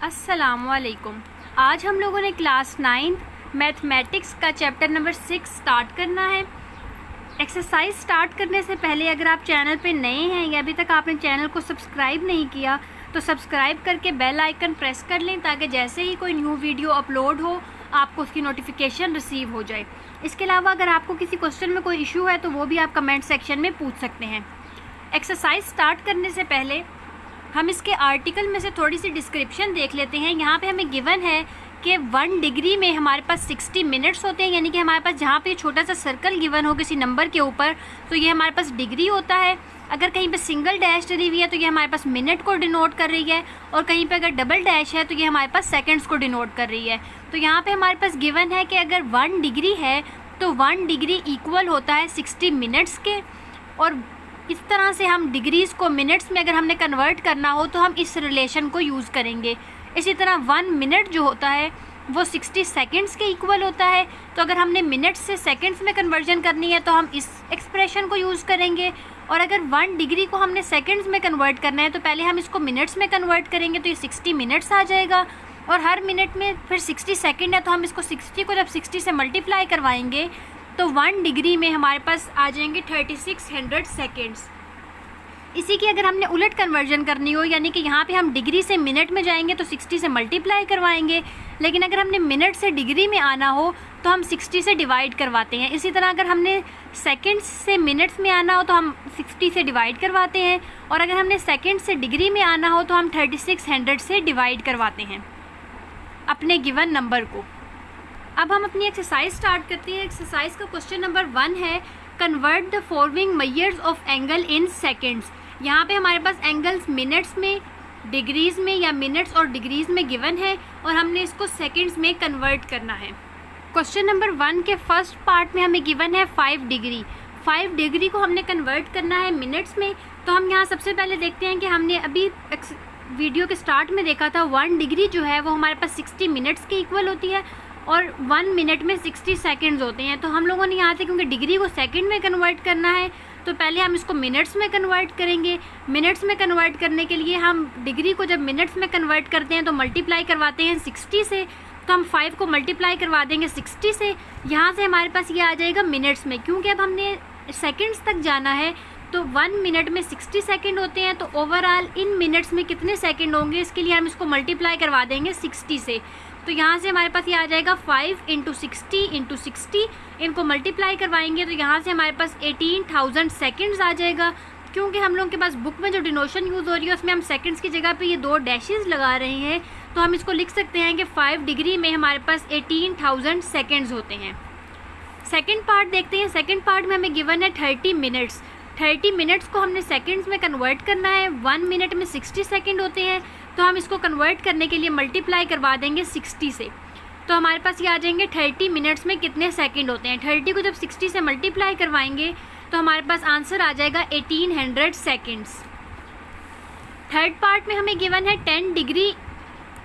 अस्सलामुअलैकुम। आज हम लोगों ने क्लास 9 मैथमेटिक्स का चैप्टर नंबर 6 स्टार्ट करना है। एक्सरसाइज स्टार्ट करने से पहले अगर आप चैनल पे नए हैं या अभी तक आपने चैनल को सब्सक्राइब नहीं किया तो सब्सक्राइब करके बेल आइकन प्रेस कर लें ताकि जैसे ही कोई न्यू वीडियो अपलोड हो आपको उसकी नोटिफिकेशन रिसीव हो जाए। इसके अलावा अगर आपको किसी क्वेश्चन में कोई इशू है तो वो भी आप कमेंट सेक्शन में पूछ सकते हैं। एक्सरसाइज स्टार्ट करने से पहले हम इसके आर्टिकल में से थोड़ी सी डिस्क्रिप्शन देख लेते हैं। यहाँ पे हमें गिवन है कि 1 डिग्री में हमारे पास 60 मिनट्स होते हैं, यानी कि हमारे पास जहाँ पे छोटा सा सर्कल गिवन हो किसी नंबर के ऊपर तो ये हमारे पास डिग्री होता है। अगर कहीं पे सिंगल डैश डली हुई है तो ये हमारे पास मिनट को डिनोट कर रही है, और कहीं पे अगर डबल डैश है तो ये हमारे पास सेकंड्स को डिनोट कर रही है। तो यहाँ पे हमारे पास गिवन है कि अगर 1 डिग्री है तो 1 डिग्री इक्वल होता है 60 मिनट्स के, और इस तरह से हम डिग्रीज़ को मिनट्स में अगर हमने कन्वर्ट करना हो तो हम इस रिलेशन को यूज़ करेंगे। इसी तरह 1 मिनट जो होता है वो 60 सेकंड्स के इक्वल होता है, तो अगर हमने मिनट्स से सेकंड्स में कन्वर्जन करनी है तो हम इस एक्सप्रेशन को यूज़ करेंगे। और अगर 1 डिग्री को हमने सेकंड्स में कन्वर्ट करना है तो पहले हम इसको मिनट्स में कन्वर्ट करेंगे तो ये 60 मिनट्स आ जाएगा, और हर मिनट में फिर 60 सेकेंड है तो हम इसको 60 को जब 60 से मल्टीप्लाई करवाएंगे तो 1 डिग्री में हमारे पास आ जाएंगे 3600 सेकेंड्स। इसी की अगर हमने उलट कन्वर्जन करनी हो, यानी कि यहाँ पे हम डिग्री से मिनट में जाएंगे तो 60 से मल्टीप्लाई करवाएंगे, लेकिन अगर हमने मिनट से डिग्री में आना हो तो हम 60 से डिवाइड करवाते हैं। इसी तरह अगर हमने सेकंड्स से मिनट्स में आना हो तो हम 60 से डिवाइड करवाते हैं, और अगर हमने सेकंड से डिग्री में आना हो तो हम 3600 से डिवाइड करवाते हैं अपने गिवन नंबर को। अब हम अपनी एक्सरसाइज स्टार्ट करते हैं। एक्सरसाइज का क्वेश्चन नंबर 1 है convert the following measures of angle in seconds. यहाँ पे हमारे पास एंगल्स मिनट्स में, डिग्रीज़ में या मिनट्स और डिग्रीज़ में गिवन है, और हमने इसको सेकंड्स में कन्वर्ट करना है। क्वेश्चन नंबर 1 के फर्स्ट पार्ट में हमें गिवन है 5 डिग्री। 5 डिग्री को हमने कन्वर्ट करना है मिनट्स में, तो हम यहाँ सबसे पहले देखते हैं कि हमने अभी वीडियो के स्टार्ट में देखा था 1 डिग्री जो है वो हमारे पास 60 मिनट्स के इक्वल होती है, और 1 मिनट में 60 सेकंड्स होते हैं। तो हम लोगों ने यहाँ से क्योंकि डिग्री को सेकंड में कन्वर्ट करना है तो पहले हम इसको मिनट्स में कन्वर्ट करेंगे। मिनट्स में कन्वर्ट करने के लिए हम डिग्री को जब मिनट्स में कन्वर्ट करते हैं तो मल्टीप्लाई करवाते हैं 60 से, तो हम 5 को मल्टीप्लाई करवा देंगे 60 से। यहाँ से हमारे पास ये आ जाएगा मिनट्स में, क्योंकि अब हमने सेकेंड्स तक जाना है तो 1 मिनट में 60 सेकंड होते हैं, तो ओवरऑल इन मिनट्स में कितने सेकंड होंगे इसके लिए हम इसको मल्टीप्लाई करवा देंगे 60 से। तो यहाँ से हमारे पास ये आ जाएगा 5 × 60 × 60, इनको मल्टीप्लाई करवाएंगे तो यहाँ से हमारे पास 18,000 सेकंड्स आ जाएगा। क्योंकि हम लोगों के पास बुक में जो डिनोशन यूज़ हो रही है उसमें हम सेकंड्स की जगह पे ये 2 डैशेस लगा रहे हैं, तो हम इसको लिख सकते हैं कि 5 डिग्री में हमारे पास 18,000 सेकेंड्स होते हैं। सेकेंड पार्ट देखते हैं। सेकेंड पार्ट में हमें गिवन है 30 मिनट्स। 30 मिनट्स को हमने सेकंड्स में कन्वर्ट करना है। 1 मिनट में 60 सेकंड होते हैं, तो हम इसको कन्वर्ट करने के लिए मल्टीप्लाई करवा देंगे 60 से, तो हमारे पास ये आ जाएंगे 30 मिनट्स में कितने सेकंड होते हैं। 30 को जब 60 से मल्टीप्लाई करवाएंगे तो हमारे पास आंसर आ जाएगा 1800 सेकंड्स। थर्ड पार्ट में हमें गिवन है 10 डिग्री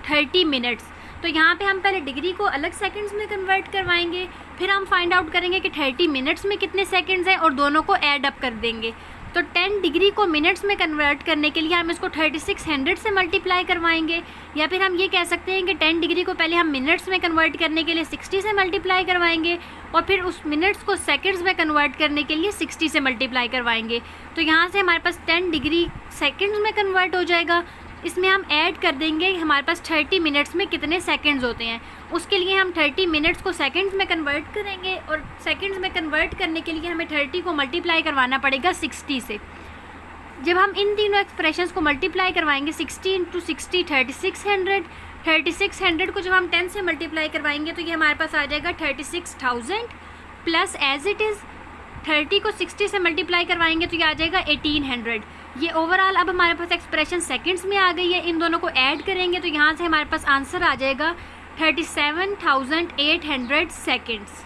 30 मिनट्स, तो यहाँ पे हम पहले डिग्री को अलग सेकंड्स में कन्वर्ट करवाएंगे, फिर हम फाइंड आउट करेंगे कि 30 मिनट्स में कितने सेकंड्स हैं और दोनों को ऐड अप कर देंगे। तो 10 डिग्री को मिनट्स में कन्वर्ट करने के लिए हम इसको 3600 से मल्टीप्लाई करवाएंगे, या फिर हम ये कह सकते हैं कि 10 डिग्री को पहले हम मिनट्स में कन्वर्ट करने के लिए 60 से मल्टीप्लाई करवाएंगे, और फिर उस मिनट्स को सेकंड्स में कन्वर्ट करने के लिए 60 से मल्टीप्लाई करवाएंगे। तो यहाँ से हमारे पास 10 डिग्री सेकंड्स में कन्वर्ट हो जाएगा। इसमें हम ऐड कर देंगे हमारे पास 30 मिनट्स में कितने सेकंड्स होते हैं। उसके लिए हम 30 मिनट्स को सेकंड्स में कन्वर्ट करेंगे, और सेकंड्स में कन्वर्ट करने के लिए हमें 30 को मल्टीप्लाई करवाना पड़ेगा 60 से। जब हम इन तीनों एक्सप्रेशंस को मल्टीप्लाई करवाएंगे 60 × 60 3600, 3600 को जब हम 10 से मल्टीप्लाई करवाएंगे तो ये हमारे पास आ जाएगा 36,000 प्लस एज इट इज़ 30 को 60 से मल्टीप्लाई करवाएंगे तो ये आ जाएगा 1800। ये ओवरऑल अब हमारे पास एक्सप्रेशन सेकंड्स में आ गई है। इन दोनों को ऐड करेंगे तो यहाँ से हमारे पास आंसर आ जाएगा 37,800 सेकंड्स।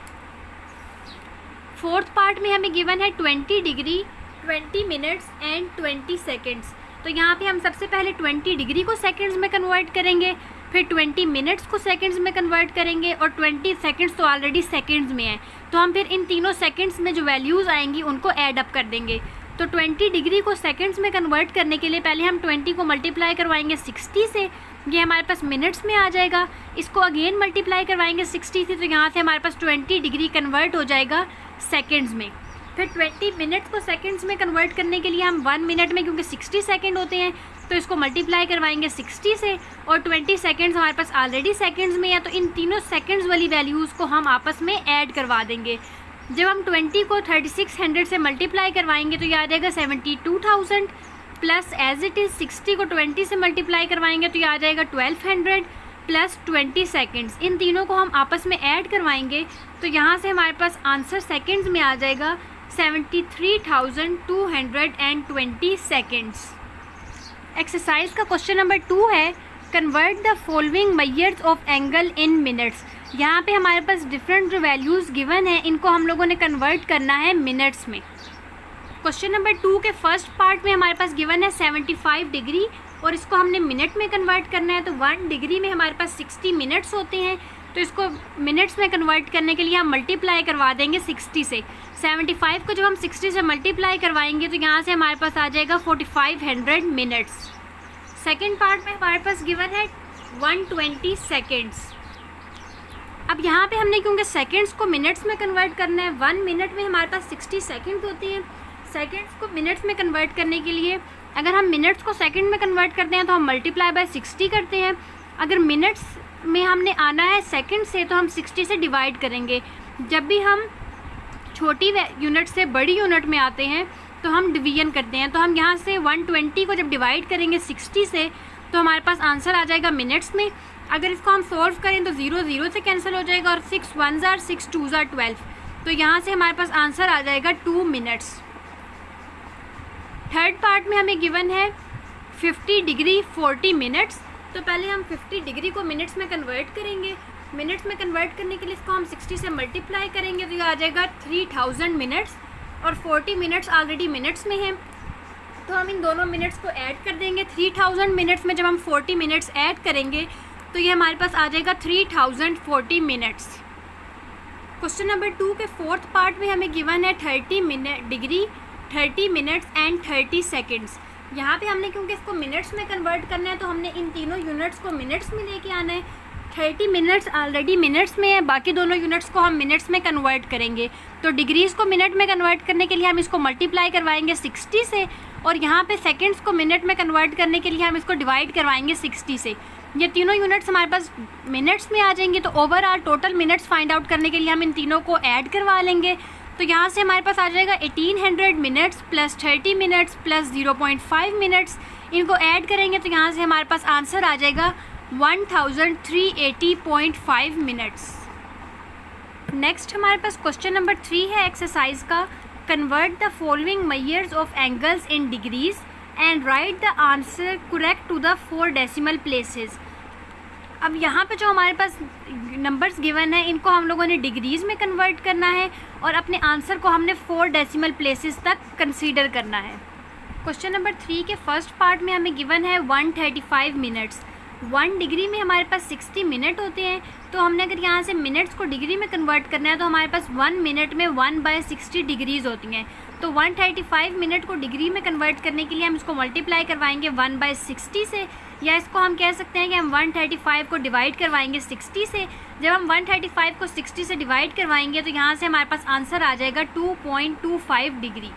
फोर्थ पार्ट में हमें गिवन है 20 डिग्री 20 मिनट्स एंड 20 सेकंड्स, तो यहाँ पे हम सबसे पहले 20 डिग्री को सेकंड्स में कन्वर्ट करेंगे, फिर 20 मिनट्स को सेकंड्स में कन्वर्ट करेंगे, और 20 सेकंड्स तो ऑलरेडी सेकंड्स में है, तो हम फिर इन तीनों सेकंड्स में जो वैल्यूज़ आएंगी उनको ऐड अप कर देंगे। तो 20 डिग्री को सेकंड्स में कन्वर्ट करने के लिए पहले हम 20 को मल्टीप्लाई करवाएंगे 60 से, ये हमारे पास मिनट्स में आ जाएगा। इसको अगेन मल्टीप्लाई करवाएंगे 60 से, तो यहाँ से हमारे पास 20 डिग्री कन्वर्ट हो जाएगा सेकेंड्स में। फिर 20 मिनट्स को सेकंड्स में कन्वर्ट करने के लिए हम 1 मिनट में, क्योंकि 60 सेकंड होते हैं, तो इसको मल्टीप्लाई करवाएंगे 60 से, और 20 सेकंड्स हमारे पास ऑलरेडी सेकंड्स में है, तो इन तीनों सेकंड्स वाली वैल्यूज़ को हम आपस में ऐड करवा देंगे। जब हम 20 को 3600 से मल्टीप्लाई करवाएंगे तो ये आ जाएगा 72,000, प्लस एज इट इज़ 60 को 20 से मल्टीप्लाई करवाएंगे तो ये आ जाएगा 1200 प्लस 20 सेकेंड्स। इन तीनों को हम आपस में ऐड करवाएंगे तो यहाँ से हमारे पास आंसर सेकेंड्स में आ जाएगा 73,220 सेकेंड्स। एक्सरसाइज का क्वेश्चन नंबर 2 है, convert the following measures of angle in minutes. यहाँ पे हमारे पास डिफरेंट जो वैल्यूज़ गिवन है इनको हम लोगों ने कन्वर्ट करना है मिनट्स में। क्वेश्चन नंबर 2 के फर्स्ट पार्ट में हमारे पास गिवन है 75 डिग्री और इसको हमने मिनट में कन्वर्ट करना है। तो 1 डिग्री में हमारे पास 60 मिनट्स होते हैं, तो इसको मिनट्स में कन्वर्ट करने के लिए हम मल्टीप्लाई करवा देंगे 60 से। 75 को जब हम 60 से मल्टीप्लाई करवाएंगे तो यहाँ से हमारे पास आ जाएगा 4500 मिनट्स। सेकेंड पार्ट में हमारे पास गिवन है 120 सेकेंड्स। अब यहाँ पे हमने क्योंकि सेकेंड्स को मिनट्स में कन्वर्ट करना है, 1 मिनट में हमारे पास 60 सेकेंड होती हैं। सेकेंड्स को मिनट्स में कन्वर्ट करने के लिए अगर हम मिनट्स को सेकेंड में कन्वर्ट करते हैं तो हम मल्टीप्लाई बाय 60 करते हैं। अगर मिनट्स में हमने आना है सेकेंड से तो हम 60 से डिवाइड करेंगे। जब भी हम छोटी यूनिट से बड़ी यूनिट में आते हैं तो हम डिवीजन करते हैं। तो हम यहाँ से 120 को जब डिवाइड करेंगे 60 से तो हमारे पास आंसर आ जाएगा मिनट्स में। अगर इसको हम सॉल्व करें तो 0 0 से कैंसिल हो जाएगा और 6 1 ज़ार 6 2 ज़ार 12, तो यहाँ से हमारे पास आंसर आ जाएगा 2 मिनट्स। थर्ड पार्ट में हमें गिवन है 50 डिग्री 40 मिनट्स। तो पहले हम 50 डिग्री को मिनट्स में कन्वर्ट करेंगे। मिनट्स में कन्वर्ट करने के लिए इसको हम 60 से मल्टीप्लाई करेंगे तो ये आ जाएगा 3000 मिनट्स और 40 मिनट्स ऑलरेडी मिनट्स में हैं, तो हम इन दोनों मिनट्स को ऐड कर देंगे। 3000 मिनट्स में जब हम 40 मिनट्स ऐड करेंगे तो ये हमारे पास आ जाएगा 3040 मिनट्स। क्वेश्चन नंबर 2 के फोर्थ पार्ट में हमें गिवन है 30 डिग्री 30 मिनट्स एंड 30 सेकेंड्स। यहाँ पे हमने क्योंकि इसको मिनट्स में कन्वर्ट करना है तो हमने इन तीनों यूनिट्स को मिनट्स में लेके आना है। 30 मिनट्स ऑलरेडी मिनट्स में है, बाकी दोनों यूनिट्स को हम मिनट्स में कन्वर्ट करेंगे। तो डिग्रीज़ को मिनट में कन्वर्ट करने के लिए हम इसको मल्टीप्लाई करवाएंगे 60 से, और यहाँ पे सेकंड्स को मिनट में कन्वर्ट करने के लिए हम इसको डिवाइड करवाएंगे 60 से। ये तीनों यूनिट्स हमारे पास मिनट्स में आ जाएंगे, तो overall total minutes find out करने के लिए हम इन तीनों को ऐड करवा लेंगे। तो यहाँ से हमारे पास आ जाएगा 1800 minutes plus 30 minutes plus 0.5 minutes. इनको ऐड करेंगे तो यहाँ से हमारे पास आंसर आ जाएगा 1380.5 मिनट्स। नेक्स्ट हमारे पास क्वेश्चन नंबर 3 है एक्सरसाइज का, convert the following measures of angles in degrees and write the answer correct to the 4 decimal places. अब यहाँ पे जो हमारे पास नंबर्स गिवन है इनको हम लोगों ने डिग्रीज़ में कन्वर्ट करना है और अपने आंसर को हमने 4 डेसिमल प्लेसेस तक कंसीडर करना है। क्वेश्चन नंबर 3 के फर्स्ट पार्ट में हमें गिवन है 135 मिनट्स। 1 डिग्री में हमारे पास 60 मिनट होते हैं, तो हमने अगर यहाँ से मिनट्स को डिग्री में कन्वर्ट करना है तो हमारे पास 1 मिनट में 1/60 डिग्रीज़ होती हैं। तो 135 मिनट को डिग्री में कन्वर्ट करने के लिए हम इसको मल्टीप्लाई करवाएंगे 1/60 से, या इसको हम कह सकते हैं कि हम 135 को डिवाइड करवाएंगे 60 से। जब हम 135 को 60 से डिवाइड करवाएंगे तो यहाँ से हमारे पास आंसर आ जाएगा 2.25 डिग्री।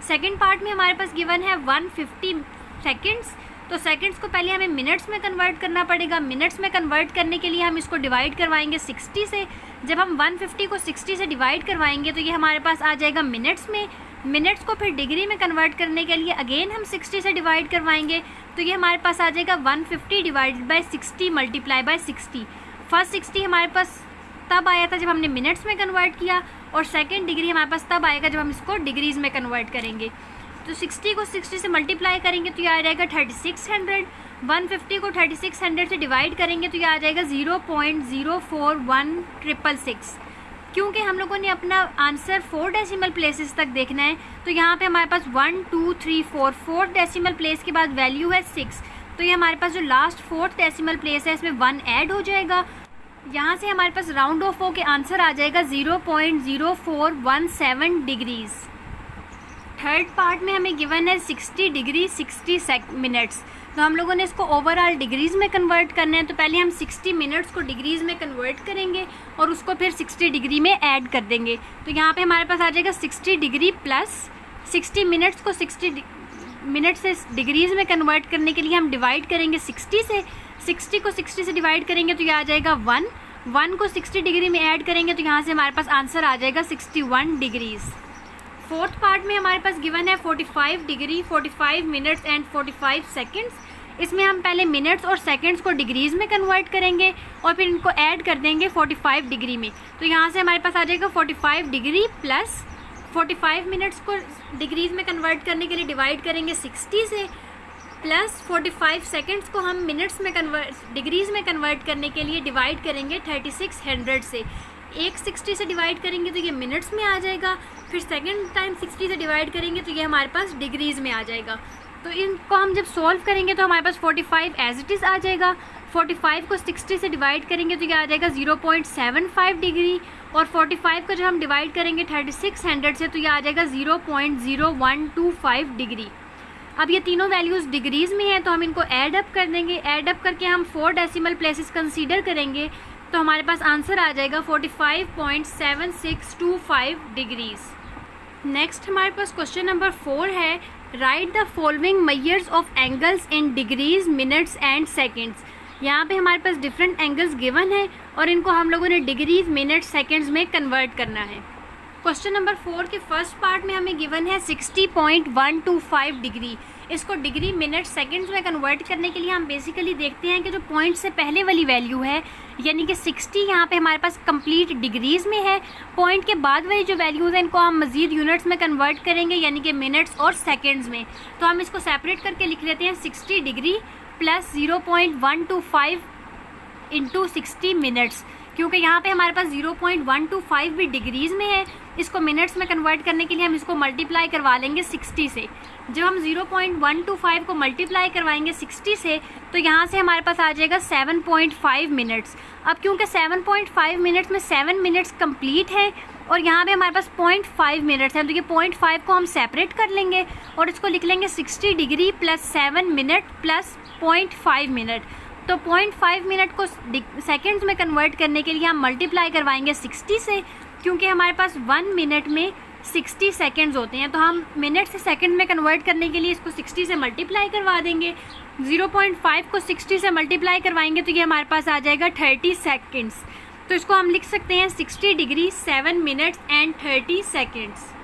सेकेंड पार्ट में हमारे पास गिवन है 150 सेकेंड्स। तो सेकेंड्स को पहले हमें मिनट्स में कन्वर्ट करना पड़ेगा। मिनट्स में कन्वर्ट करने के लिए हम इसको डिवाइड करवाएंगे 60 से। जब हम 150 को 60 से डिवाइड करवाएंगे तो ये हमारे पास आ जाएगा मिनट्स में। मिनट्स को फिर डिग्री में कन्वर्ट करने के लिए अगेन हम 60 से डिवाइड करवाएंगे, तो ये हमारे पास आ जाएगा 150 divided by 60 multiply by 60। First 60 हमारे पास तब आया था जब हमने मिनट्स में कन्वर्ट किया, और सेकेंड डिग्री हमारे पास तब आएगा जब हम इसको डिग्रीज़ में कन्वर्ट करेंगे। तो 60 को 60 से मल्टीप्लाई करेंगे तो ये आ जाएगा 3600। 150 को 3600 से डिवाइड करेंगे तो ये आ जाएगा 0.041666। क्योंकि हम लोगों ने अपना आंसर 4 डेसिमल प्लेसेस तक देखना है, तो यहाँ पे हमारे पास 1 2 3 4 डेसिमल प्लेस के बाद वैल्यू है 6, तो ये हमारे पास जो लास्ट 4th डेसिमल प्लेस है इसमें 1 ऐड हो जाएगा। यहाँ से हमारे पास राउंड ऑफ हो के आंसर आ जाएगा 0.0417 डिग्रीज़। थर्ड पार्ट में हमें गिवन है 60 डिग्री 60 मिनट्स। तो हम लोगों ने इसको ओवरऑल डिग्रीज़ में कन्वर्ट करना है। तो पहले हम 60 मिनट्स को डिग्रीज़ में कन्वर्ट करेंगे और उसको फिर 60 डिग्री में ऐड कर देंगे। तो यहाँ पे हमारे पास आ जाएगा 60 डिग्री प्लस 60 मिनट्स को 60 मिनट से डिग्रीज़ में कन्वर्ट करने के लिए हम डिवाइड करेंगे 60 से। 60 को 60 से डिवाइड करेंगे तो ये आ जाएगा 1 को 60 डिग्री में ऐड करेंगे तो यहाँ से हमारे पास आंसर आ जाएगा 61 डिग्रीज़। फोर्थ पार्ट में हमारे पास गिवन है 45 डिग्री, 45 मिनट्स एंड 45 सेकंड्स। इसमें हम पहले मिनट्स और सेकंड्स को डिग्रीज़ में कन्वर्ट करेंगे और फिर इनको ऐड कर देंगे 45 डिग्री में। तो यहाँ से हमारे पास आ जाएगा 45 डिग्री प्लस 45 मिनट्स को डिग्रीज़ में कन्वर्ट करने के लिए डिवाइड करेंगे 60 से, प्लस 45 सेकंड्स को हम मिनट्स में डिग्रीज़ में कन्वर्ट करने के लिए डिवाइड करेंगे 3600 से। एक 60 से डिवाइड करेंगे तो ये मिनट्स में आ जाएगा, फिर सेकंड टाइम 60 से डिवाइड करेंगे तो ये हमारे पास डिग्रीज़ में आ जाएगा। तो इनको हम जब सॉल्व करेंगे तो हमारे पास 45 एज इट इज़ आ जाएगा। 45 को 60 से डिवाइड करेंगे तो ये आ जाएगा 0.75 डिग्री, और 45 को जब हम डिवाइड करेंगे 3600 से तो ये आ जाएगा 0.0125 डिग्री। अब ये तीनों वैल्यूज़ डिग्रीज़ में हैं तो हम इनको ऐड अप कर देंगे। ऐड अप करके हम 4 डेसिमल प्लेसेस कंसीडर करेंगे तो हमारे पास आंसर आ जाएगा 45.7625 डिग्रीज़। नेक्स्ट हमारे पास क्वेश्चन नंबर 4 है, right the following measures of angles in degrees, minutes and seconds. यहाँ पे हमारे पास डिफरेंट एंगल्स गिवन है और इनको हम लोगों ने डिग्रीज, मिनट्स, सेकंड्स में कन्वर्ट करना है। क्वेश्चन नंबर 4 के फर्स्ट पार्ट में हमें गिवन है 60.125 डिग्री। इसको डिग्री, मिनट, सेकंड्स में कन्वर्ट करने के लिए हम बेसिकली देखते हैं कि जो पॉइंट से पहले वाली वैल्यू है यानी कि 60 यहाँ पे हमारे पास कंप्लीट डिग्रीज़ में है। पॉइंट के बाद वाली जो वैल्यूज़ हैं इनको हम मज़ीद यूनिट्स में कन्वर्ट करेंगे यानी कि मिनट्स और सेकंड्स में। तो हम इसको सेपरेट करके लिख लेते हैं 60 डिग्री प्लस 0.125 इंटू 60 मिनट्स, क्योंकि यहाँ पे हमारे पास 0.125 भी डिग्रीज़ में है। इसको मिनट्स में कन्वर्ट करने के लिए हम इसको मल्टीप्लाई करवा लेंगे 60 से। जब हम 0.125 को मल्टीप्लाई करवाएंगे 60 से तो यहाँ से हमारे पास आ जाएगा 7.5 मिनट्स। अब क्योंकि 7.5 मिनट्स में 7 मिनट्स कंप्लीट है और यहाँ पे हमारे पास 0.5 मिनट्स हैं तो ये 0.5 को हम सेपरेट कर लेंगे और इसको लिख लेंगे 60 degree plus 7 minute plus 0.5 minute. तो 0.5 मिनट को सेकंड्स में कन्वर्ट करने के लिए हम मल्टीप्लाई करवाएंगे 60 से, क्योंकि हमारे पास 1 मिनट में 60 सेकंड्स होते हैं। तो हम मिनट से सेकंड में कन्वर्ट करने के लिए इसको 60 से मल्टीप्लाई करवा देंगे। 0.5 को 60 से मल्टीप्लाई करवाएंगे तो ये हमारे पास आ जाएगा 30 सेकंड्स। तो इसको हम लिख सकते हैं 60 degree 7 minutes and 30 seconds.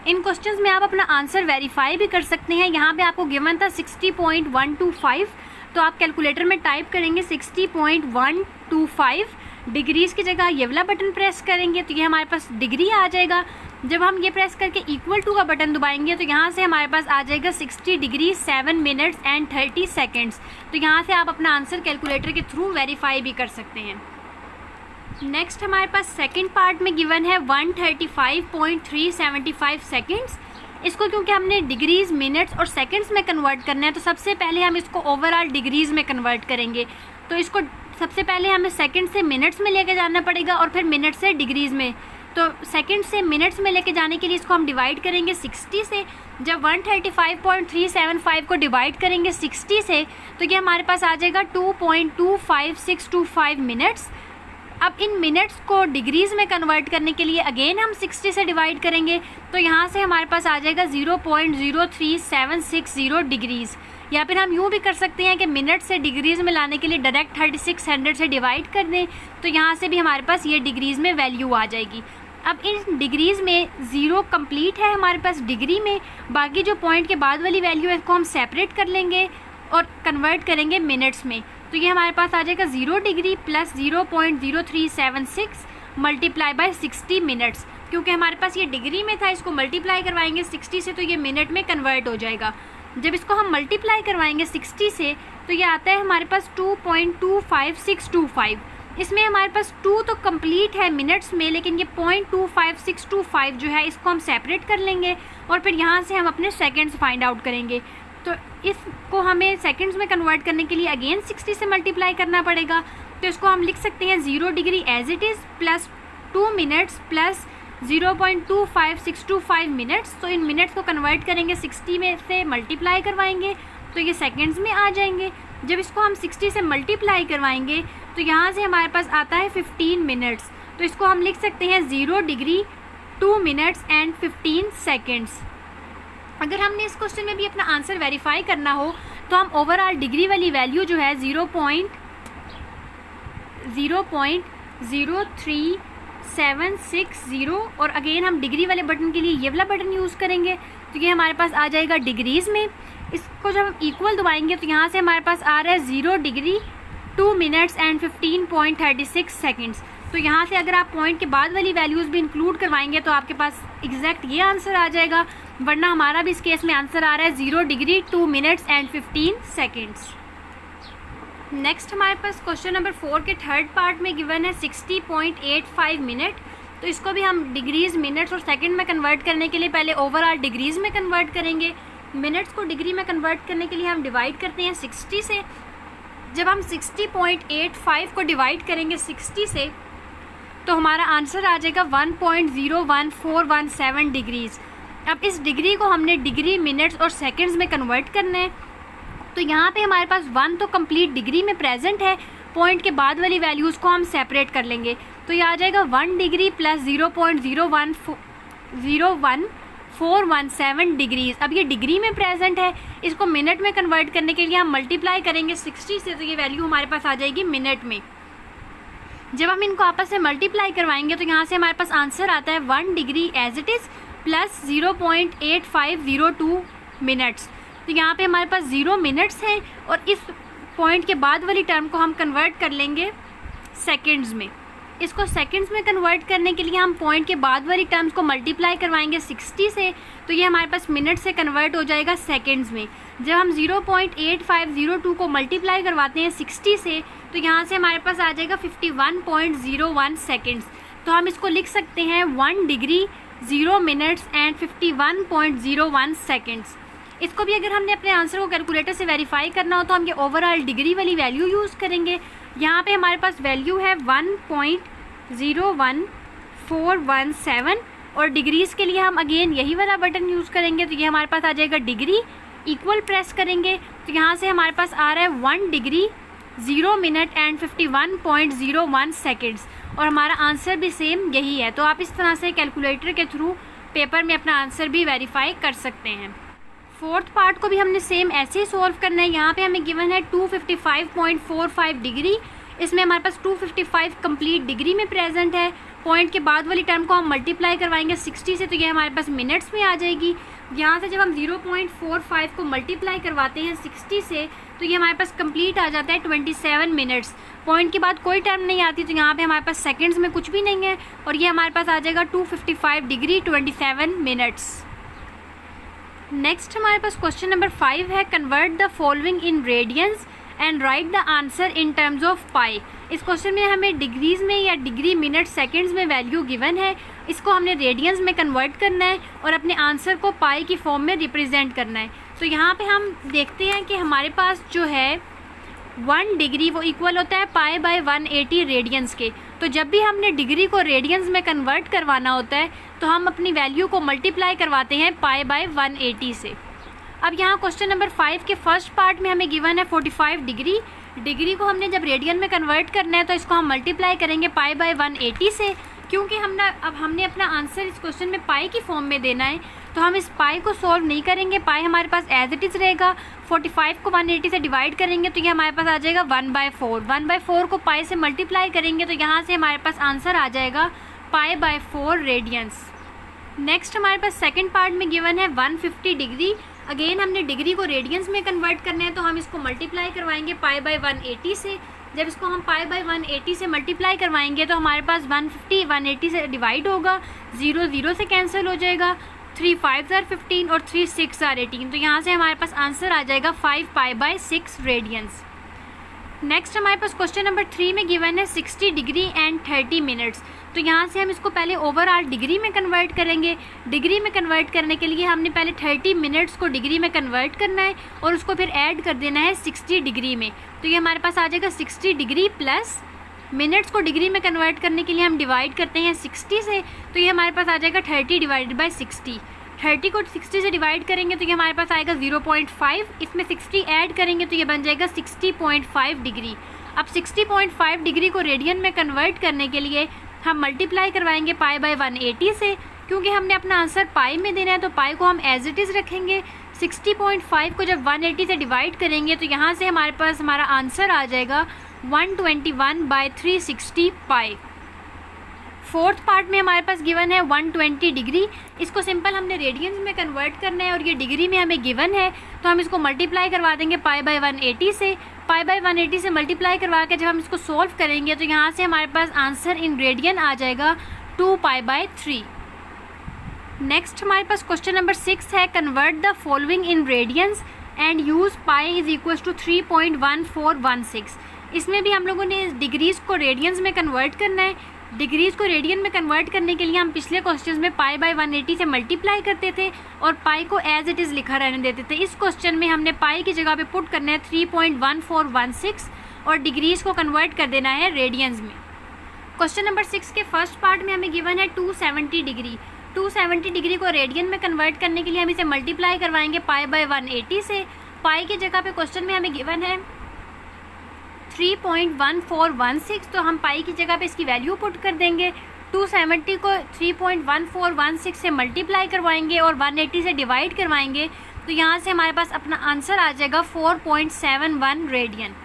In questions में आप अपना आंसर वेरीफाई भी कर सकते हैं। यहाँ पे आपको गिवन था 60.125, तो आप कैलकुलेटर में टाइप करेंगे 60.125, डिग्रीज़ की जगह ये वाला बटन प्रेस करेंगे तो ये हमारे पास डिग्री आ जाएगा। जब हम ये प्रेस करके इक्वल टू का बटन दबाएंगे तो यहाँ से हमारे पास आ जाएगा 60 डिग्री 7 मिनट्स एंड 30 सेकंड्स। तो यहाँ से आप अपना आंसर कैलकुलेटर के थ्रू वेरीफाई भी कर सकते हैं। नेक्स्ट हमारे पास सेकंड पार्ट में गिवन है 135.375 सेकंड्स। इसको क्योंकि हमने डिग्रीज, मिनट्स और सेकंड्स में कन्वर्ट करना है तो सबसे पहले हम इसको ओवरऑल डिग्रीज में कन्वर्ट करेंगे। तो इसको सबसे पहले हमें सेकंड से मिनट्स में लेके जाना पड़ेगा और फिर मिनट से डिग्रीज में। तो सेकंड से मिनट्स में लेके जाने के लिए इसको हम डिवाइड करेंगे 60 से। जब 135.375 को डिवाइड करेंगे 60 से तो ये हमारे पास आ जाएगा 2.25625 मिनट्स। अब इन मिनट्स को डिग्रीज़ में कन्वर्ट करने के लिए अगेन हम 60 से डिवाइड करेंगे तो यहाँ से हमारे पास आ जाएगा 0.03760 डिग्रीज़। या फिर हम यूँ भी कर सकते हैं कि मिनट से डिग्रीज़ में लाने के लिए डायरेक्ट 3600 से डिवाइड कर दें तो यहाँ से भी हमारे पास ये डिग्रीज़ में वैल्यू आ जाएगी। अब इन डिग्रीज़ में 0 कंप्लीट है हमारे पास डिग्री में, बाकी जो पॉइंट के बाद वाली वैल्यू है इसको हम सेपरेट कर लेंगे और कन्वर्ट करेंगे मिनट्स में। तो ये हमारे पास आ जाएगा 0 degree plus 0.0376 multiply by 60 minutes. क्योंकि हमारे पास ये डिग्री में था, इसको मल्टीप्लाई करवाएंगे 60 से तो ये मिनट में कन्वर्ट हो जाएगा। जब इसको हम मल्टीप्लाई करवाएंगे 60 से तो ये आता है हमारे पास 2.25625। इसमें हमारे पास 2 तो कंप्लीट है मिनट्स में, लेकिन ये 0.25625 जो है इसको हम सेपरेट कर लेंगे और फिर यहाँ से हम अपने सेकेंड्स फाइंड आउट करेंगे। तो इसको हमें सेकंड्स में कन्वर्ट करने के लिए अगेन 60 से मल्टीप्लाई करना पड़ेगा। तो इसको हम लिख सकते हैं 0 degree as it is plus 2 minutes plus 0.25625 minutes. तो इन मिनट्स को कन्वर्ट करेंगे 60 में से मल्टीप्लाई करवाएंगे तो ये सेकंड्स में आ जाएंगे। जब इसको हम 60 से मल्टीप्लाई करवाएंगे तो यहाँ से हमारे पास आता है 15 मिनट्स। तो इसको हम लिख सकते हैं 0 डिग्री 2 मिनट्स एंड 15 सेकेंड्स। अगर हमने इस क्वेश्चन में भी अपना आंसर वेरीफाई करना हो तो हम ओवरऑल डिग्री वाली वैल्यू जो है 0.03760 और अगेन हम डिग्री वाले बटन के लिए ये वाला बटन यूज़ करेंगे तो ये हमारे पास आ जाएगा डिग्रीज़ में। इसको जब हम इक्वल दबाएंगे तो यहाँ से हमारे पास आ रहा है 0 डिग्री 2 मिनट्स एंड 15.36 सेकेंड्स। तो यहाँ से अगर आप पॉइंट के बाद वाली वैल्यूज़ भी इंक्लूड करवाएंगे तो आपके पास एग्जैक्ट ये आंसर आ जाएगा, वरना हमारा भी इस केस में आंसर आ रहा है 0 degree 2 minutes and 15 seconds. Next हमारे पास क्वेश्चन नंबर 4 के थर्ड पार्ट में गिवन है 60.85 मिनट। तो इसको भी हम डिग्रीज़, मिनट्स और सेकंड में कन्वर्ट करने के लिए पहले ओवरऑल डिग्रीज़ में कन्वर्ट करेंगे। मिनट्स को डिग्री में कन्वर्ट करने के लिए हम डिवाइड करते हैं 60 से। जब हम 60.85 को डिवाइड करेंगे 60 से तो हमारा आंसर आ जाएगा 1.01417 डिग्रीज़। अब इस डिग्री को हमने डिग्री, मिनट्स और सेकंड्स में कन्वर्ट करना है। तो यहाँ पे हमारे पास 1 तो कंप्लीट डिग्री में प्रेजेंट है, पॉइंट के बाद वाली वैल्यूज़ को हम सेपरेट कर लेंगे तो ये आ जाएगा 1 डिग्री प्लस 0.01417 डिग्रीज़। अब ये डिग्री में प्रेजेंट है, इसको मिनट में कन्वर्ट करने के लिए हम मल्टीप्लाई करेंगे 60 से तो ये वैल्यू हमारे पास आ जाएगी मिनट में। जब हम इनको आपस में मल्टीप्लाई करवाएंगे तो यहाँ से हमारे पास आंसर आता है 1 degree as it is plus 0.8502 minutes. तो यहाँ पे हमारे पास 0 मिनट्स हैं और इस पॉइंट के बाद वाली टर्म को हम कन्वर्ट कर लेंगे सेकंड्स में। इसको सेकंड्स में कन्वर्ट करने के लिए हम पॉइंट के बाद वाली टर्म्स को मल्टीप्लाई करवाएंगे 60 से तो ये हमारे पास मिनट से कन्वर्ट हो जाएगा सेकंड्स में। जब हम 0.8502 को मल्टीप्लाई करवाते हैं 60 से तो यहाँ से हमारे पास आ जाएगा 51.01 सेकेंड्स। तो हम इसको लिख सकते हैं 1 डिग्री 0 मिनट्स एंड 51.01 सेकेंड्स। इसको भी अगर हमने अपने आंसर को कैलकुलेटर से वेरीफाई करना हो तो हम ये ओवरऑल डिग्री वाली वैल्यू यूज़ करेंगे। यहाँ पे हमारे पास वैल्यू है 1.01417 और डिग्रीज़ के लिए हम अगेन यही वाला बटन यूज़ करेंगे तो ये हमारे पास आ जाएगा डिग्री, इक्वल प्रेस करेंगे तो यहाँ से हमारे पास आ रहा है 1 डिग्री 0 मिनट एंड 51.01 सेकेंड्स और हमारा आंसर भी सेम यही है। तो आप इस तरह से कैलकुलेटर के थ्रू पेपर में अपना आंसर भी वेरीफाई कर सकते हैं। फोर्थ पार्ट को भी हमने सेम ऐसे ही सॉल्व करना है। यहाँ पे हमें गिवन है 255.45 डिग्री। इसमें हमारे पास 255 कंप्लीट डिग्री में प्रेजेंट है। पॉइंट के बाद वाली टर्म को हम मल्टीप्लाई करवाएंगे 60 से तो ये हमारे पास मिनट्स में आ जाएगी। यहाँ से जब हम 0.45 को मल्टीप्लाई करवाते हैं 60 से तो ये हमारे पास कंप्लीट आ जाता है 27 मिनट्स। पॉइंट के बाद कोई टर्म नहीं आती तो यहाँ पे हमारे पास सेकंड्स में कुछ भी नहीं है और ये हमारे पास आ जाएगा 255 डिग्री 27 मिनट्स। नेक्स्ट हमारे पास क्वेश्चन नंबर 5 है, convert the following in radians and write the answer in terms of pi. इस क्वेश्चन में हमें डिग्रीज़ में या डिग्री, मिनट, सेकंड्स में वैल्यू गिवन है, इसको हमने रेडियंस में कन्वर्ट करना है और अपने आंसर को पाई की फॉर्म में रिप्रेजेंट करना है। तो यहाँ पे हम देखते हैं कि हमारे पास जो है 1 डिग्री वो इक्वल होता है पाई बाय 180 रेडियंस के। तो जब भी हमने डिग्री को रेडियंस में कन्वर्ट करवाना होता है तो हम अपनी वैल्यू को मल्टीप्लाई करवाते हैं पाई बाय 180 से। अब यहाँ क्वेश्चन नंबर 5 के फर्स्ट पार्ट में हमें गिवन है 45 डिग्री। डिग्री को हमने जब रेडियन में कन्वर्ट करना है तो इसको हम मल्टीप्लाई करेंगे पाई बाय 180 से। क्योंकि हमने अपना आंसर इस क्वेश्चन में पाई की फॉर्म में देना है तो हम इस पाई को सॉल्व नहीं करेंगे। पाई हमारे पास एज इट इज़ रहेगा। 45 को 180 से डिवाइड करेंगे तो ये हमारे पास आ जाएगा 1/4। 1/4 को पाई से मल्टीप्लाई करेंगे तो यहाँ से हमारे पास आंसर आ जाएगा पाई बाय 4 रेडियंस। नेक्स्ट हमारे पास सेकंड पार्ट में गिवन है 150 डिग्री। अगेन हमने डिग्री को रेडियंस में कन्वर्ट करना है तो हम इसको मल्टीप्लाई करवाएंगे पाई बाय 180 से। जब इसको हम पाई बाय 180 से मल्टीप्लाई करवाएंगे तो हमारे पास 150 180 से डिवाइड होगा, 0 0 से कैंसिल हो जाएगा, 3 5 are 15 और 3 6 are 18। तो यहाँ से हमारे पास आंसर आ जाएगा 5 पाई बाय 6 रेडियंस। नेक्स्ट हमारे पास क्वेश्चन नंबर 3 में गिवन है 60 डिग्री एंड 30 मिनट्स। तो यहाँ से हम इसको पहले ओवरऑल डिग्री में कन्वर्ट करेंगे। डिग्री में कन्वर्ट करने के लिए हमने पहले 30 मिनट्स को डिग्री में कन्वर्ट करना है और उसको फिर ऐड कर देना है 60 डिग्री में। तो ये हमारे पास आ जाएगा 60 डिग्री प्लस मिनट्स को डिग्री में कन्वर्ट करने के लिए हम डिवाइड करते हैं 60 से तो ये हमारे पास आ जाएगा 30 डिवाइडेड बाय 60। 30 को 60 से डिवाइड करेंगे तो ये हमारे पास आएगा 0.5, इसमें 60 ऐड करेंगे तो ये बन जाएगा 60.5 डिग्री। अब 60.5 डिग्री को रेडियन में कन्वर्ट करने के लिए हम मल्टीप्लाई करवाएंगे पाई बाय 180 से, क्योंकि हमने अपना आंसर पाई में देना है तो पाई को हम एज इट इज़ रखेंगे। 60.5 को जब 180 से डिवाइड करेंगे तो यहाँ से हमारे पास हमारा आंसर आ जाएगा 121/360 पाई। फोर्थ पार्ट में हमारे पास गिवन है 120 डिग्री, इसको सिंपल हमने रेडियंस में कन्वर्ट करना है और ये डिग्री में हमें गिवन है तो हम इसको मल्टीप्लाई करवा देंगे पाई बाय 180 से। पाई बाय 180 से मल्टीप्लाई करवा के जब हम इसको सोल्व करेंगे तो यहाँ से हमारे पास आंसर इन रेडियन आ जाएगा 2π/3। नेक्स्ट हमारे पास क्वेश्चन नंबर 6 है, convert the following in radians and use pi is equal to 3.1416। इसमें भी हम लोगों ने डिग्रीज़ को रेडियंस में कन्वर्ट करना है। डिग्रीज़ को रेडियन में कन्वर्ट करने के लिए हम पिछले क्वेश्चन में पाई बाय 180 से मल्टीप्लाई करते थे और पाई को एज इट इज़ लिखा रहने देते थे। इस क्वेश्चन में हमने पाई की जगह पे पुट करना है 3.1416 और डिग्रीज़ को कन्वर्ट कर देना है रेडियंस में। क्वेश्चन नंबर 6 के फर्स्ट पार्ट में हमें गिवन है 270 डिग्री। 270 डिग्री को रेडियन में कन्वर्ट करने के लिए हम इसे मल्टीप्लाई करवाएंगे पाई बाय 180 से। पाई की जगह पे क्वेश्चन में हमें गिवन है 3.1416, तो हम पाई की जगह पे इसकी वैल्यू पुट कर देंगे। 270 को 3.1416 से मल्टीप्लाई करवाएंगे और 180 से डिवाइड करवाएंगे तो यहाँ से हमारे पास अपना आंसर आ जाएगा 4.71 रेडियन।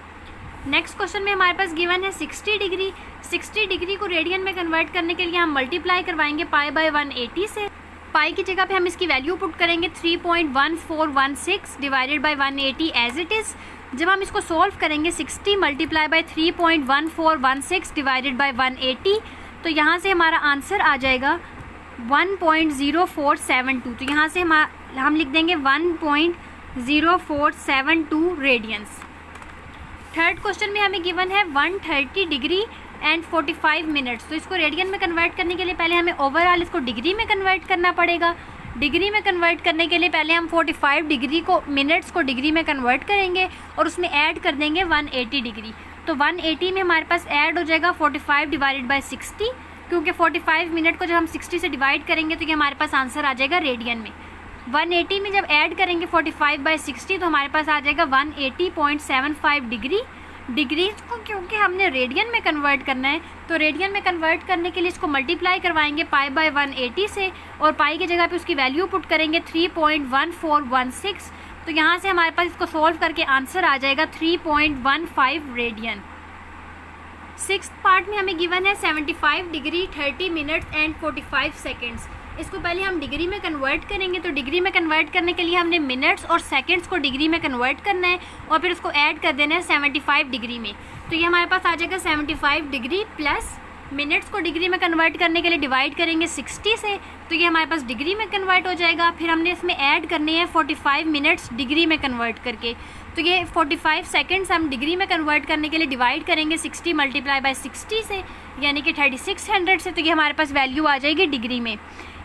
नेक्स्ट क्वेश्चन में हमारे पास गिवन है 60 डिग्री। 60 डिग्री को रेडियन में कन्वर्ट करने के लिए हम मल्टीप्लाई करवाएंगे पाई बाय 180 से। पाई की जगह पे हम इसकी वैल्यू पुट करेंगे 3.1416 divided by 180 as it is. जब हम इसको सॉल्व करेंगे 60 मल्टीप्लाई बाय 3.1416 डिवाइडेड बाय 180 तो यहाँ से हमारा आंसर आ जाएगा 1.0472। तो यहाँ से हम लिख देंगे 1.0472 रेडियंस। थर्ड क्वेश्चन में हमें गिवन है 130 डिग्री एंड 45 मिनट्स। तो इसको रेडियन में कन्वर्ट करने के लिए पहले हमें ओवरऑल इसको डिग्री में कन्वर्ट करना पड़ेगा। डिग्री में कन्वर्ट करने के लिए पहले हम 45 डिग्री को मिनट्स को डिग्री में कन्वर्ट करेंगे और उसमें ऐड कर देंगे 180 डिग्री। तो 180 में हमारे पास ऐड हो जाएगा 45 डिवाइडेड बाय 60, क्योंकि 45 मिनट को जब हम 60 से डिवाइड करेंगे तो ये हमारे पास आंसर आ जाएगा रेडियन में। 180 में जब ऐड करेंगे 45/60 तो हमारे पास आ जाएगा 180.75 डिग्री। डिग्रीज को क्योंकि हमने रेडियन में कन्वर्ट करना है तो रेडियन में कन्वर्ट करने के लिए इसको मल्टीप्लाई करवाएंगे पाई बाय 180 से और पाई की जगह पे उसकी वैल्यू पुट करेंगे 3.1416। तो यहाँ से हमारे पास इसको सोल्व करके आंसर आ जाएगा 3.15 रेडियन। सिक्स्थ पार्ट में हमें गिवन है 75 डिग्री 30 मिनट्स एंड 45 सेकेंड्स। इसको पहले हम डिग्री में कन्वर्ट करेंगे। तो डिग्री में कन्वर्ट करने के लिए हमने मिनट्स और सेकंड्स को डिग्री में कन्वर्ट करना है और फिर उसको ऐड कर देना है 75 डिग्री में। तो ये हमारे पास आ जाएगा 75 डिग्री प्लस मिनट्स को डिग्री में कन्वर्ट करने के लिए डिवाइड करेंगे 60 से, तो ये हमारे पास डिग्री में कन्वर्ट हो जाएगा। फिर हमने इसमें ऐड करने हैं 45 मिनट्स डिग्री में कन्वर्ट करके, तो ये 45 सेकेंड्स हम डिग्री में कन्वर्ट करने के लिए डिवाइड करेंगे 60 मल्टीप्लाई बाय 60 से, यानी कि 3600 से, तो ये हमारे पास वैल्यू आ जाएगी डिग्री में।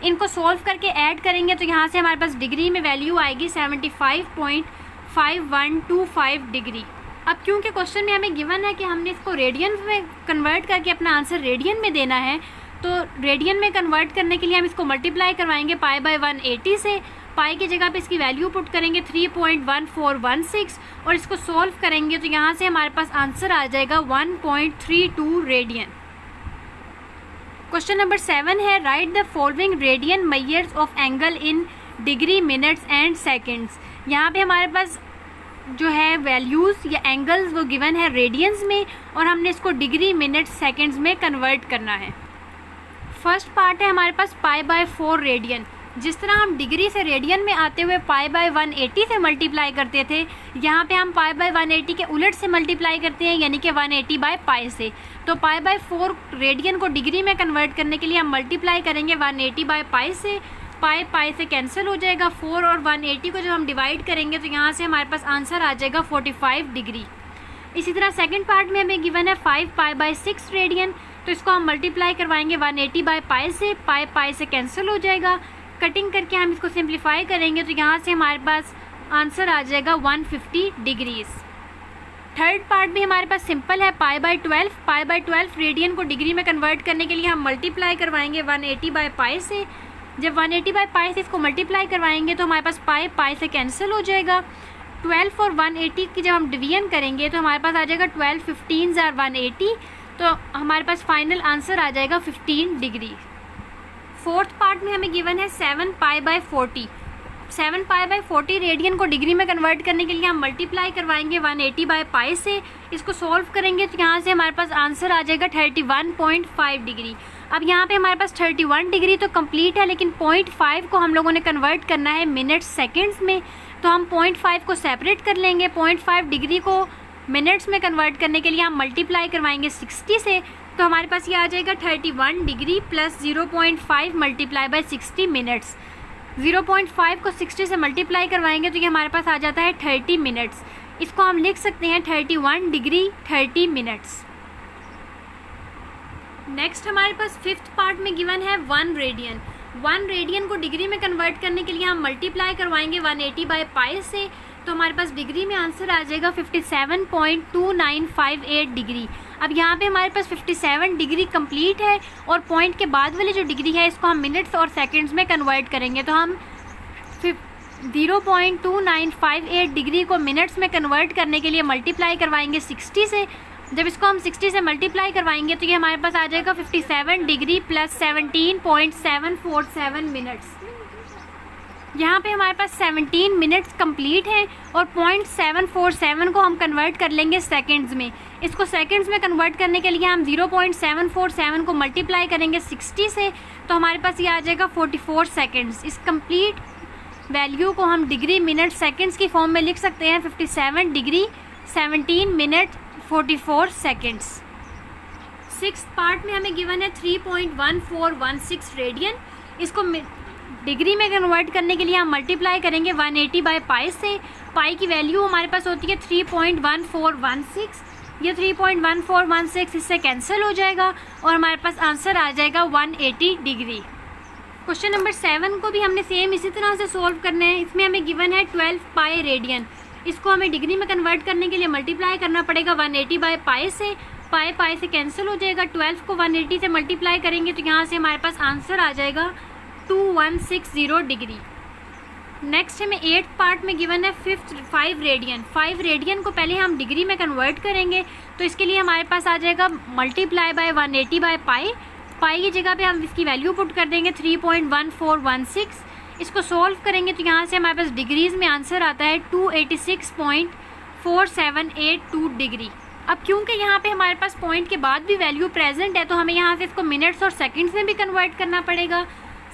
इनको सॉल्व करके ऐड करेंगे तो यहाँ से हमारे पास डिग्री में वैल्यू आएगी 75.5125 डिग्री। अब क्योंकि क्वेश्चन में हमें गिवन है कि हमने इसको रेडियन में कन्वर्ट करके अपना आंसर रेडियन में देना है, तो रेडियन में कन्वर्ट करने के लिए हम इसको मल्टीप्लाई करवाएंगे पाई बाय 180 से। पाई की जगह पे इसकी वैल्यू पुट करेंगे 3.1416 और इसको सॉल्व करेंगे तो यहाँ से हमारे पास आंसर आ जाएगा 1.32 रेडियन। क्वेश्चन नंबर 7 है, right the following radian measures of angle in degree minutes and seconds. यहाँ पे हमारे पास जो है वैल्यूज़ या एंगल्स वो गिवन है रेडियंस में और हमने इसको डिग्री मिनट्स सेकेंड्स में कन्वर्ट करना है। फर्स्ट पार्ट है हमारे पास पाई बाय 4 रेडियन। जिस तरह हम डिग्री से रेडियन में आते हुए पाई बाय 180 से मल्टीप्लाई करते थे, यहाँ पे हम पाई बाय 180 के उलट से मल्टीप्लाई करते हैं, यानी कि 180 बाय पाई से। तो पाई बाय 4 रेडियन को डिग्री में कन्वर्ट करने के लिए हम मल्टीप्लाई करेंगे 180 बाय पाई से। पाई पाई से कैंसिल हो जाएगा, 4 और 180 को जब हम डिवाइड करेंगे तो यहाँ से हमारे पास आंसर आ जाएगा 45 डिग्री। इसी तरह सेकंड पार्ट में हमें गिवन है 5 पाई बाय 6 रेडियन, तो इसको हम मल्टीप्लाई करवाएंगे 180 बाय पाई से। पाई पाई से कैंसिल हो जाएगा, कटिंग करके हम इसको सिंप्लीफाई करेंगे तो यहाँ से हमारे पास आंसर आ जाएगा 150 डिग्रीज। थर्ड पार्ट भी हमारे पास सिंपल है, pi by 12। Pi by 12 radian को डिग्री में कन्वर्ट करने के लिए हम मल्टीप्लाई करवाएंगे 180 बाय पाई से। जब 180 बाई पाई से इसको मल्टीप्लाई करवाएंगे तो हमारे पास पाई पाई से कैंसिल हो जाएगा। 12 और 180 की जब हम डिवीजन करेंगे तो हमारे पास आ जाएगा 12 15 जार 180, तो हमारे पास फाइनल आंसर आ जाएगा 15 डिग्री। फोर्थ पार्ट में हमें गिवन है 7 pi by 40। 7 pi by 40 radian को डिग्री में कन्वर्ट करने के लिए हम मल्टीप्लाई करवाएंगे 180 बाई पाई से। इसको सॉल्व करेंगे तो यहाँ से हमारे पास आंसर आ जाएगा 31.5 डिग्री। अब यहाँ पे हमारे पास 31 डिग्री तो कंप्लीट है, लेकिन 0.5 को हम लोगों ने कन्वर्ट करना है मिनट्स सेकेंड्स में, तो हम 0.5 को सेपरेट कर लेंगे। 0.5 डिग्री को मिनट्स में कन्वर्ट करने के लिए हम मल्टीप्लाई करवाएंगे 60 से, तो हमारे पास ये आ जाएगा 31 degree plus 0.5 multiply by 60 minutes. 0.5 को 60 से मल्टीप्लाई करवाएंगे तो ये हमारे पास आ जाता है 30 मिनट्स। इसको हम लिख सकते हैं 31 डिग्री 30 मिनट्स। नेक्स्ट हमारे पास फिफ्थ पार्ट में गिवन है 1 रेडियन। 1 रेडियन को डिग्री में कन्वर्ट करने के लिए हम मल्टीप्लाई करवाएंगे 180 बाई पाई से, तो हमारे पास डिग्री में आंसर आ जाएगा 57.2958 डिग्री। अब यहाँ पे हमारे पास 57 डिग्री कंप्लीट है और पॉइंट के बाद वाली जो डिग्री है इसको हम मिनट्स और सेकंड्स में कन्वर्ट करेंगे, तो हम 0.2958 डिग्री को मिनट्स में कन्वर्ट करने के लिए मल्टीप्लाई करवाएंगे 60 से। जब इसको हम 60 से मल्टीप्लाई करवाएंगे तो ये हमारे पास आ जाएगा 57 डिग्री प्लस 17.747 मिनट्स। यहाँ पे हमारे पास 17 मिनट्स कंप्लीट हैं और 0.747 को हम कन्वर्ट कर लेंगे सेकंड्स में। इसको सेकंड्स में कन्वर्ट करने के लिए हम 0.747 को मल्टीप्लाई करेंगे 60 से, तो हमारे पास ये आ जाएगा 44 सेकंड्स। इस कंप्लीट वैल्यू को हम डिग्री मिनट सेकंड्स की फॉर्म में लिख सकते हैं 57 degree 17 minute 44 seconds. Sixth part में हमें गिवन है 3.1416 रेडियन। इसको डिग्री में कन्वर्ट करने के लिए हम मल्टीप्लाई करेंगे 180 बाई पाई से। पाई की वैल्यू हमारे पास होती है 3.1416। ये 3.1416 इससे कैंसिल हो जाएगा और हमारे पास आंसर आ जाएगा 180 डिग्री। क्वेश्चन नंबर 7 को भी हमने सेम इसी तरह से सॉल्व करना है। इसमें हमें गिवन है 12 पाई रेडियन। इसको हमें डिग्री में कन्वर्ट करने के लिए मल्टीप्लाई करना पड़ेगा 180 बाई पाई से। पाई पाई से कैंसिल हो जाएगा। 12 को 180 से मल्टीप्लाई करेंगे तो यहाँ से हमारे पास आंसर आ जाएगा 2160 डिग्री। नेक्स्ट हमें 8th पार्ट में गिवन है 5 रेडियन। 5 रेडियन को पहले हम डिग्री में कन्वर्ट करेंगे, तो इसके लिए हमारे पास आ जाएगा मल्टीप्लाई बाय 180 बाय पाई। पाई की जगह पे हम इसकी वैल्यू पुट कर देंगे 3.1416। इसको सॉल्व करेंगे तो यहाँ से हमारे पास डिग्रीज में आंसर आता है 286.4782 डिग्री। अब क्योंकि यहाँ पे हमारे पास पॉइंट के बाद भी वैल्यू प्रेजेंट है, तो हमें यहाँ से इसको मिनट्स और सेकंड्स में भी कन्वर्ट करना पड़ेगा।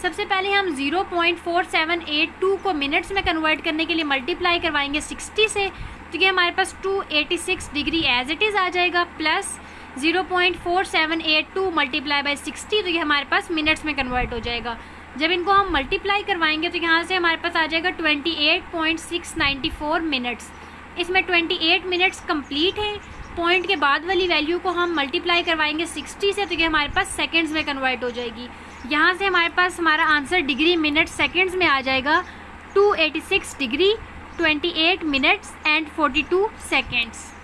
सबसे पहले हम 0.4782 को मिनट्स में कन्वर्ट करने के लिए मल्टीप्लाई करवाएंगे 60 से, तो ये हमारे पास 286 डिग्री एज इट इज़ आ जाएगा, प्लस 0.4782 मल्टीप्लाई बाई 60, तो ये हमारे पास मिनट्स में कन्वर्ट हो जाएगा। जब इनको हम मल्टीप्लाई करवाएंगे तो यहाँ से हमारे पास आ जाएगा 28.694 मिनट्स। इसमें 28 मिनट्स कंप्लीट है। पॉइंट के बाद वाली वैल्यू को हम मल्टीप्लाई करवाएंगे 60 से, तो ये हमारे पास सेकंड्स में कन्वर्ट हो जाएगी। यहाँ से हमारे पास हमारा आंसर डिग्री मिनट सेकंड्स में आ जाएगा 286 डिग्री 28 मिनट्स एंड 42 सेकंड्स।